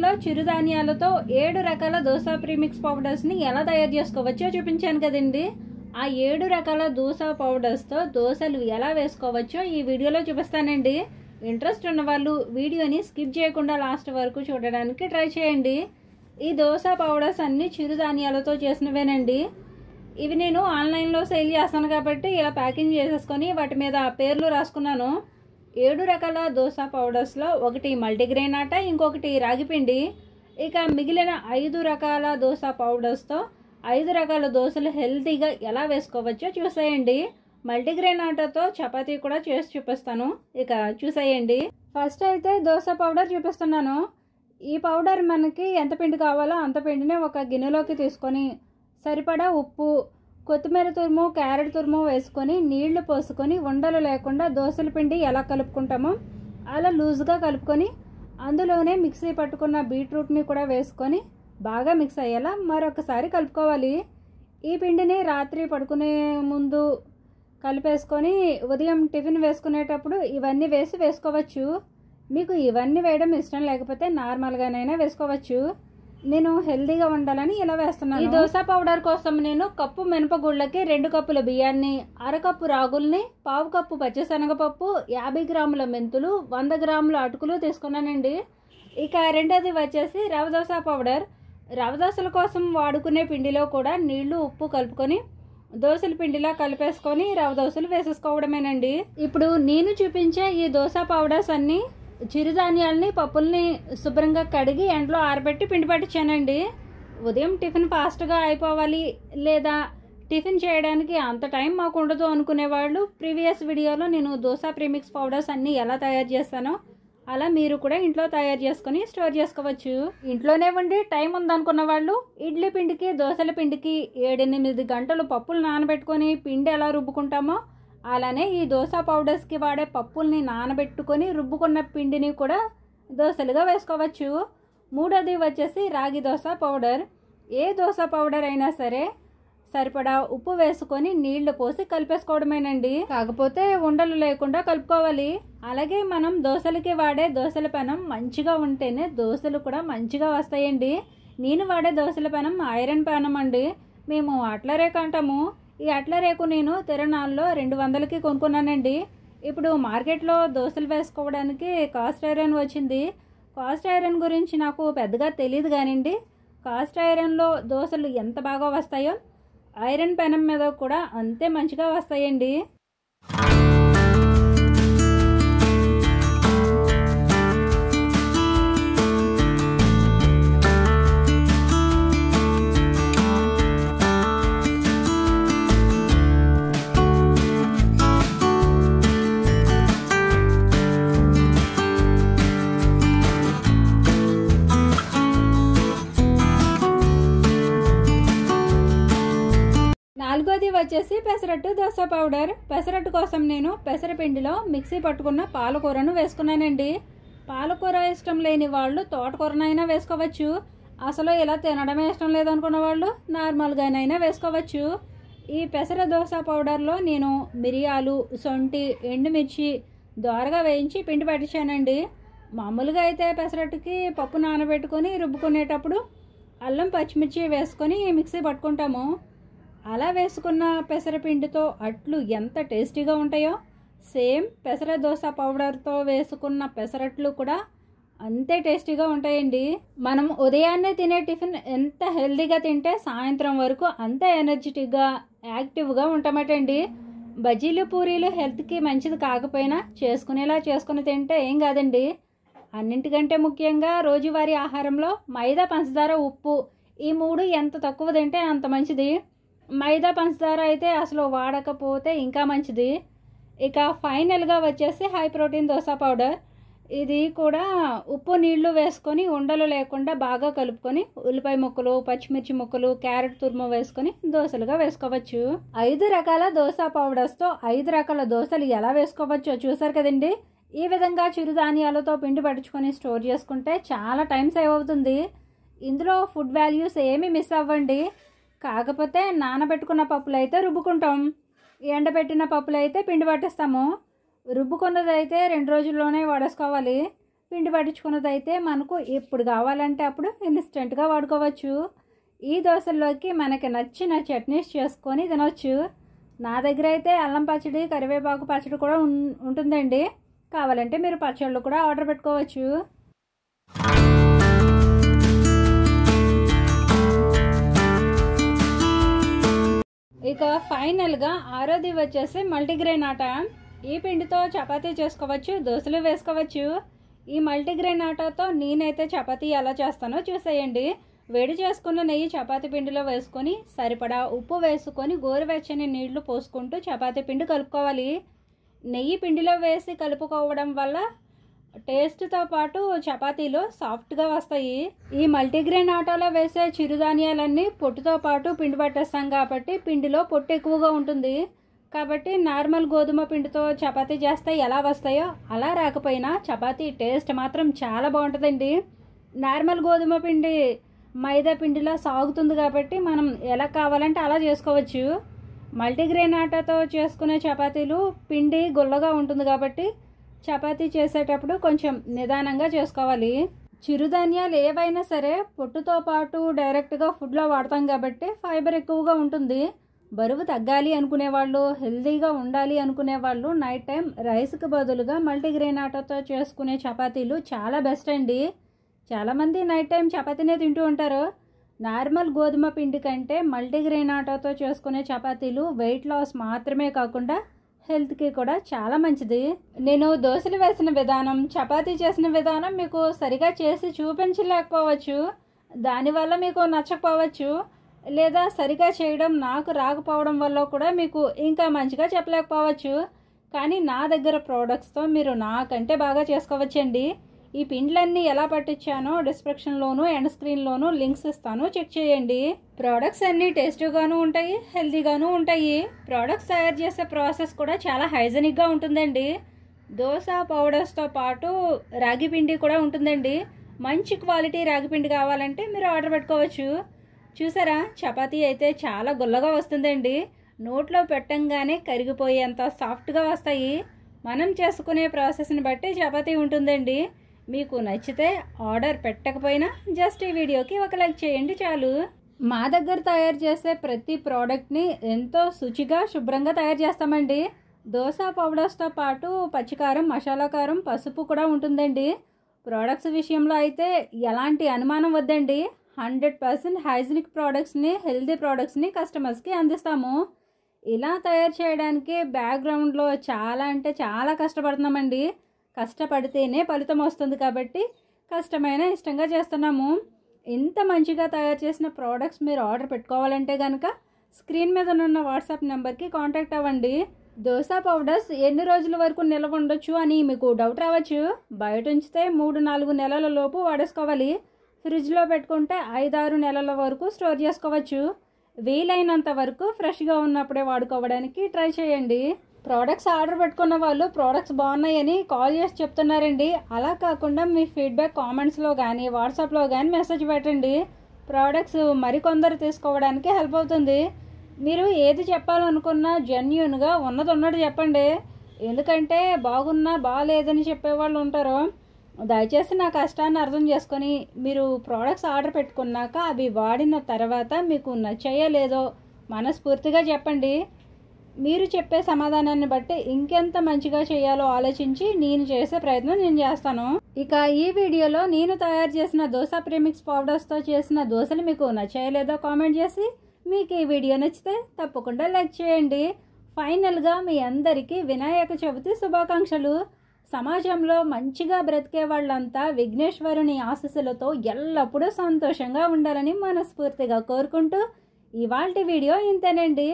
వీడియోలో చిరుధాన్యాలతో 7 రకాల దోస ప్రీమిక్స్ పౌడర్స్ని ఎలా తయారు చేసుకోవచ్చో చూపించాను కదండి. ఆ 7 రకాల దోస పౌడర్స్తో దోశలు ఎలా వేసుకోవచ్చో ఈ వీడియోలో చూపిస్తానండి. ఇంట్రెస్ట్ ఉన్న వాళ్ళు వీడియోని స్కిప్ చేయకుండా లాస్ట్ వరకు చూడడానికి ట్రై చేయండి. ఈ దోస పౌడర్స్ అన్నీ చిరుధాన్యాలతో చేసినవేనండి. ఇవి నేను ఆన్లైన్లో సేల్ చేస్తాను కాబట్టి ఇలా ప్యాకింగ్ చేసేసుకొని వాటి మీద పేర్లు రాసుకున్నాను. 7 రకాల దోస పౌడర్స్లో ఒకటి మల్టీగ్రెయిన్ ఆట, ఇంకొకటి రాగిపిండి. ఇక మిగిలిన 5 రకాల దోస పౌడర్స్తో 5 రకాల దోశలు హెల్తీగా ఎలా వేసుకోవచ్చో చూసేయండి. మల్టీగ్రెయిన్ ఆటతో చపాతీ కూడా చేసి చూపిస్తాను. ఇక చూసేయండి. ఫస్ట్ అయితే దోస పౌడర్ చూపిస్తున్నాను. ఈ పౌడర్ మనకి ఎంత పిండి కావాలో అంత పిండిని ఒక గిన్నెలోకి తీసుకొని సరిపడా ఉప్పు, కొత్తిమీర తురుము, క్యారెట్ తురుము వేసుకొని నీళ్లు పోసుకొని ఉండలు లేకుండా దోసల పిండి ఎలా కలుపుకుంటామో అలా లూజ్గా కలుపుకొని అందులోనే మిక్సీ పట్టుకున్న బీట్రూట్ని కూడా వేసుకొని బాగా మిక్స్ అయ్యేలా మరొకసారి కలుపుకోవాలి. ఈ పిండిని రాత్రి పడుకునే ముందు కలిపేసుకొని ఉదయం టిఫిన్ వేసుకునేటప్పుడు ఇవన్నీ వేసుకోవచ్చు. మీకు ఇవన్నీ వేయడం ఇష్టం లేకపోతే నార్మల్గానైనా వేసుకోవచ్చు. నేను హెల్దీగా ఉండాలని ఇలా వేస్తున్నాను. ఈ దోస పౌడర్ కోసం నేను కప్పు మినపగుళ్ళకి 2 కప్పుల బియ్యాన్ని, అరకప్పు రాగుల్ని, పావు కప్పు పచ్చిశనగపప్పు, 50 గ్రాముల మెంతులు, 100 గ్రాముల అటుకులు తీసుకున్నానండి. ఇక రెండోది వచ్చేసి రవ దోస పౌడర్. రవ దోశల కోసం వాడుకునే పిండిలో కూడా నీళ్లు, ఉప్పు కలుపుకొని దోశల పిండిలా కలిపేసుకొని రవ దోశలు వేసేసుకోవడమేనండి. ఇప్పుడు నేను చూపించే ఈ దోస పౌడర్స్ అన్నీ చిరుధాన్యాలని, పప్పుల్ని శుభ్రంగా కడిగి ఎండలో ఆరబెట్టి పిండి పట్టించానండి. ఉదయం టిఫిన్ ఫాస్ట్గా అయిపోవాలి లేదా టిఫిన్ చేయడానికి అంత టైం మాకు ఉండదు అనుకునేవాళ్ళు ప్రీవియస్ వీడియోలో నేను దోస ప్రీమిక్స్ పౌడర్స్ అన్నీ ఎలా తయారు చేస్తానో అలా మీరు కూడా ఇంట్లో తయారు చేసుకొని స్టోర్ చేసుకోవచ్చు. ఇంట్లోనే ఉండి టైం ఉందనుకున్న వాళ్ళు ఇడ్లీ పిండికి, దోశల పిండికి 7-8 గంటలు పప్పులు నానబెట్టుకొని పిండి ఎలా రుబ్బుకుంటామో అలానే ఈ దోస పౌడర్స్కి వాడే పప్పుల్ని నానబెట్టుకొని రుబ్బుకున్న పిండిని కూడా దోశలుగా వేసుకోవచ్చు. మూడోది వచ్చేసి రాగి దోస పౌడర్. ఏ దోస పౌడర్ అయినా సరే సరిపడా ఉప్పు వేసుకొని నీళ్లు పోసి కలిపేసుకోవడమేనండి. కాకపోతే ఉండలు లేకుండా కలుపుకోవాలి. అలాగే మనం దోశలకి వాడే దోశల పెనం మంచిగా ఉంటేనే దోశలు కూడా మంచిగా వస్తాయండి. నేను వాడే దోశల పెనం ఐరన్ పెనం అండి. మేము అట్ల రేకు అంటాము. ఈ అట్ల రేకు నేను తిరణాల్లో 200కి కొనుక్కున్నానండి. ఇప్పుడు మార్కెట్లో దోశలు వేసుకోవడానికి కాస్ట్ ఐరన్ వచ్చింది. కాస్ట్ ఐరన్ గురించి నాకు పెద్దగా తెలియదు కానివ్వండి, కాస్ట్ ఐరన్లో దోశలు ఎంత బాగా వస్తాయో ఐరన్ పెనం మీద కూడా అంతే మంచిగా వస్తాయండి. 4వది వచ్చేసి పెసరట్టు దోస పౌడర్. పెసరట్టు కోసం నేను పెసరపిండిలో మిక్సీ పట్టుకున్న పాలకూరను వేసుకున్నానండి. పాలకూర ఇష్టం లేని వాళ్ళు తోటకూరనైనా వేసుకోవచ్చు. అసలు ఇలా తినడమే ఇష్టం లేదనుకున్న వాళ్ళు నార్మల్గానైనా వేసుకోవచ్చు. ఈ పెసర దోస పౌడర్లో నేను మిరియాలు, సొంటి, ఎండుమిర్చి దోరగా వేయించి పిండి పట్టించానండి. మామూలుగా అయితే పెసరట్టుకి పప్పు నానబెట్టుకొని రుబ్బుకునేటప్పుడు అల్లం, పచ్చిమిర్చి వేసుకొని మిక్సీ పట్టుకుంటాము. అలా వేసుకున్న పెసరపిండితో అట్లు ఎంత టేస్టీగా ఉంటాయో సేమ్ పెసర దోస పౌడర్తో వేసుకున్న పెసరట్లు కూడా అంతే టేస్టీగా ఉంటాయండి. మనం ఉదయాన్నే తినే టిఫిన్ ఎంత హెల్తీగా తింటే సాయంత్రం వరకు అంత ఎనర్జెటిక్గా, యాక్టివ్గా ఉంటామటండి. బజ్జీలు, పూరీలు హెల్త్కి మంచిది కాకపోయినా చేసుకుని తింటే ఏం కాదండి. అన్నింటికంటే ముఖ్యంగా రోజువారీ ఆహారంలో మైదా, పంచదార, ఉప్పు ఈ 3 ఎంత తక్కువ తింటే అంత మంచిది. మైదా, పంచదార అయితే అసలు వాడకపోతే ఇంకా మంచిది. ఇక ఫైనల్గా వచ్చేసి హై ప్రోటీన్ దోస పౌడర్. ఇది కూడా ఉప్పు, నీళ్లు వేసుకొని ఉండలు లేకుండా బాగా కలుపుకొని ఉల్లిపాయ ముక్కలు, పచ్చిమిర్చి ముక్కలు, క్యారెట్ తురుము వేసుకొని దోశలుగా వేసుకోవచ్చు. 5 రకాల దోస పౌడర్స్తో 5 రకాల దోశలు ఎలా వేసుకోవచ్చో చూసారు కదండి. ఈ విధంగా చిరుధాన్యాలతో పిండి పట్టించుకొని స్టోర్ చేసుకుంటే చాలా టైం సేవ్ అవుతుంది. ఇందులో ఫుడ్ వాల్యూస్ ఏమీ మిస్ అవ్వండి. కాకపోతే నానబెట్టుకున్న పప్పులు అయితే రుబ్బుకుంటాం, ఎండబెట్టిన పప్పులు అయితే పిండి పట్టిస్తాము. రుబ్బుకున్నది అయితే 2 రోజుల్లోనే వాడేసుకోవాలి. పిండి పట్టించుకున్నది అయితే మనకు ఎప్పుడు కావాలంటే అప్పుడు ఇన్స్టెంట్గా వాడుకోవచ్చు. ఈ దోశల్లోకి మనకి నచ్చిన చట్నీస్ చేసుకొని తినవచ్చు. నా దగ్గర అయితే అల్లం పచ్చడి, కరివేపాకు పచ్చడి కూడా ఉంటుందండి. కావాలంటే మీరు పచ్చళ్ళు కూడా ఆర్డర్ పెట్టుకోవచ్చు. ఇక ఫైనల్గా ఆరోది వచ్చేసి మల్టీగ్రెయిన్ ఆట. ఈ పిండితో చపాతీ చేసుకోవచ్చు, దోశలు వేసుకోవచ్చు. ఈ మల్టీగ్రెయిన్ ఆటతో నేనైతే చపాతీ ఎలా చేస్తానో చూసేయండి. వేడి చేసుకున్న నెయ్యి చపాతీ పిండిలో వేసుకొని సరిపడా ఉప్పు వేసుకొని గోరువెచ్చని నీళ్లు పోసుకుంటూ చపాతీ పిండి కలుపుకోవాలి. నెయ్యి పిండిలో వేసి కలుపుకోవడం వల్ల టేస్ట్తో పాటు చపాతీలు సాఫ్ట్గా వస్తాయి. ఈ మల్టీగ్రెయిన్ ఆటలో వేసే చిరుధాన్యాలన్నీ పొట్టుతో పాటు పిండి పట్టేస్తాం కాబట్టి పిండిలో పొట్టు ఎక్కువగా ఉంటుంది. కాబట్టి నార్మల్ గోధుమ పిండితో చపాతీ చేస్తే ఎలా వస్తాయో అలా రాకపోయినా చపాతీ టేస్ట్ మాత్రం చాలా బాగుంటుందండి. నార్మల్ గోధుమ పిండి మైదా పిండిలా సాగుతుంది కాబట్టి మనం ఎలా కావాలంటే అలా చేసుకోవచ్చు. మల్టీగ్రెయిన్ ఆటతో చేసుకునే చపాతీలు పిండి గుల్లగా ఉంటుంది కాబట్టి చపాతీ చేసేటప్పుడు కొంచెం నిదానంగా చేసుకోవాలి. చిరుధాన్యాలు ఏవైనా సరే పొట్టుతో పాటు డైరెక్ట్గా ఫుడ్లో వాడతాం కాబట్టి ఫైబర్ ఎక్కువగా ఉంటుంది. బరువు తగ్గాలి అనుకునేవాళ్ళు, హెల్తీగా ఉండాలి అనుకునేవాళ్ళు నైట్ టైం రైస్కి బదులుగా మల్టీగ్రెయిన్ ఆటతో చేసుకునే చపాతీలు చాలా బెస్ట్ అండి. చాలామంది నైట్ టైం చపాతీనే తింటూ ఉంటారు. నార్మల్ గోధుమ పిండి కంటే మల్టీగ్రెయిన్ ఆటతో చేసుకునే చపాతీలు వెయిట్ లాస్ మాత్రమే కాకుండా హెల్త్కి కూడా చాలా మంచిది. నేను దోశలు వేసిన విధానం, చపాతీ చేసిన విధానం మీకు సరిగా చేసి చూపించలేకపోవచ్చు. దానివల్ల మీకు నచ్చకపోవచ్చు, లేదా సరిగా చేయడం నాకు రాకపోవడం వల్ల కూడా మీకు ఇంకా మంచిగా చెప్పలేకపోవచ్చు. కానీ నా దగ్గర ప్రోడక్ట్స్తో మీరు నాకంటే బాగా చేసుకోవచ్చండి. ఈ పిండ్లన్నీ ఎలా పట్టించానో డిస్క్రిప్షన్లోను ఎండ్ స్క్రీన్లోను లింక్స్ ఇస్తాను, చెక్ చేయండి. ప్రోడక్ట్స్ అన్నీ టేస్టీగాను ఉంటాయి, హెల్తీగాను ఉంటాయి. ప్రోడక్ట్స్ తయారు చేసే ప్రాసెస్ కూడా చాలా హైజెనిక్గా ఉంటుందండి. దోశ పౌడర్స్తో పాటు రాగి పిండి కూడా ఉంటుందండి. మంచి క్వాలిటీ రాగి పిండి కావాలంటే మీరు ఆర్డర్ పెట్టుకోవచ్చు. చూసారా, చపాతీ అయితే చాలా గుల్లగా వస్తుందండి. నోట్లో పెట్టంగానే కరిగిపోయేంత సాఫ్ట్గా వస్తాయి. మనం చేసుకునే ప్రాసెస్ని బట్టి చపాతీ ఉంటుందండి. మీకు నచ్చితే ఆర్డర్ పెట్టకపోయినా జస్ట్ ఈ వీడియోకి ఒక లైక్ చేయండి చాలు. మా దగ్గర తయారు చేసే ప్రతి ప్రోడక్ట్ని ఎంతో శుచిగా శుభ్రంగా తయారు చేస్తామండి. దోశ పౌడర్స్తో పాటు పచ్చికారం, మసాలా కారం, పసుపు కూడా ఉంటుందండి. ప్రోడక్ట్స్ విషయంలో అయితే ఎలాంటి అనుమానం వద్దండి. 100% హైజీనిక్ ప్రోడక్ట్స్ని, హెల్తీ ప్రోడక్ట్స్ని కస్టమర్స్కి అందిస్తాము. ఇలా తయారు చేయడానికి బ్యాక్గ్రౌండ్లో చాలా అంటే చాలా కష్టపడుతున్నామండి. కష్టపడితేనే ఫలితం వస్తుంది కాబట్టి కష్టమైన ఇష్టంగా చేస్తున్నాము. ఇంత మంచిగా తయారు చేసిన ప్రోడక్ట్స్ మీరు ఆర్డర్ పెట్టుకోవాలంటే కనుక స్క్రీన్ మీద ఉన్న వాట్సాప్ నెంబర్కి కాంటాక్ట్ అవ్వండి. దోశ పౌడర్స్ ఎన్ని రోజుల వరకు నిల్వ ఉండొచ్చు అని మీకు డౌట్ రావచ్చు. బయట ఉంచితే 3-4 నెలల లోపు వాడేసుకోవాలి. ఫ్రిడ్జ్లో పెట్టుకుంటే 5-6 నెలల వరకు స్టోర్ చేసుకోవచ్చు. వీలైనంత వరకు ఫ్రెష్గా ఉన్నప్పుడే వాడుకోవడానికి ట్రై చేయండి. ప్రోడక్ట్స్ ఆర్డర్ పెట్టుకున్న వాళ్ళు ప్రోడక్ట్స్ బాగున్నాయని కాల్ చేసి చెప్తున్నారండి. అలా కాకుండా మీ ఫీడ్బ్యాక్ కామెంట్స్లో కానీ వాట్సాప్లో కానీ మెసేజ్ పెట్టండి. ప్రోడక్ట్స్ మరికొందరు తీసుకోవడానికి హెల్ప్ అవుతుంది. మీరు ఏది చెప్పాలనుకున్నా జెన్యూన్గా ఉన్నది ఉన్నట్టు చెప్పండి. ఎందుకంటే బాగున్నా బాగాలేదని చెప్పేవాళ్ళు ఉంటారు. దయచేసి నా కష్టాన్ని అర్థం చేసుకొని మీరు ప్రోడక్ట్స్ ఆర్డర్ పెట్టుకున్నాక అవి వాడిన తర్వాత మీకు నచ్చాయో లేదో మనస్ఫూర్తిగా చెప్పండి. మీరు చెప్పే సమాధానాన్ని బట్టి ఇంకెంత మంచిగా చేయాలో ఆలోచించి నేను చేసే ప్రయత్నం నేను చేస్తాను. ఇక ఈ వీడియోలో నేను తయారు చేసిన దోశ ప్రీమిక్స్ పౌడర్స్తో చేసిన దోశలు మీకు నచ్చాయో లేదో కామెంట్ చేసి, మీకు ఈ వీడియో నచ్చితే తప్పకుండా లైక్ చేయండి. ఫైనల్గా మీ అందరికీ వినాయక చవితి శుభాకాంక్షలు. సమాజంలో మంచిగా బ్రతికే వాళ్ళంతా విఘ్నేశ్వరుని ఆశీస్సులతో ఎల్లప్పుడూ సంతోషంగా ఉండాలని మనస్ఫూర్తిగా కోరుకుంటూ ఇవాల్టి వీడియో ఇంతేనండి.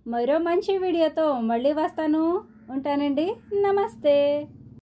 మరో మంచి వీడియోతో మళ్ళీ వస్తాను. ఉంటానండి. నమస్తే.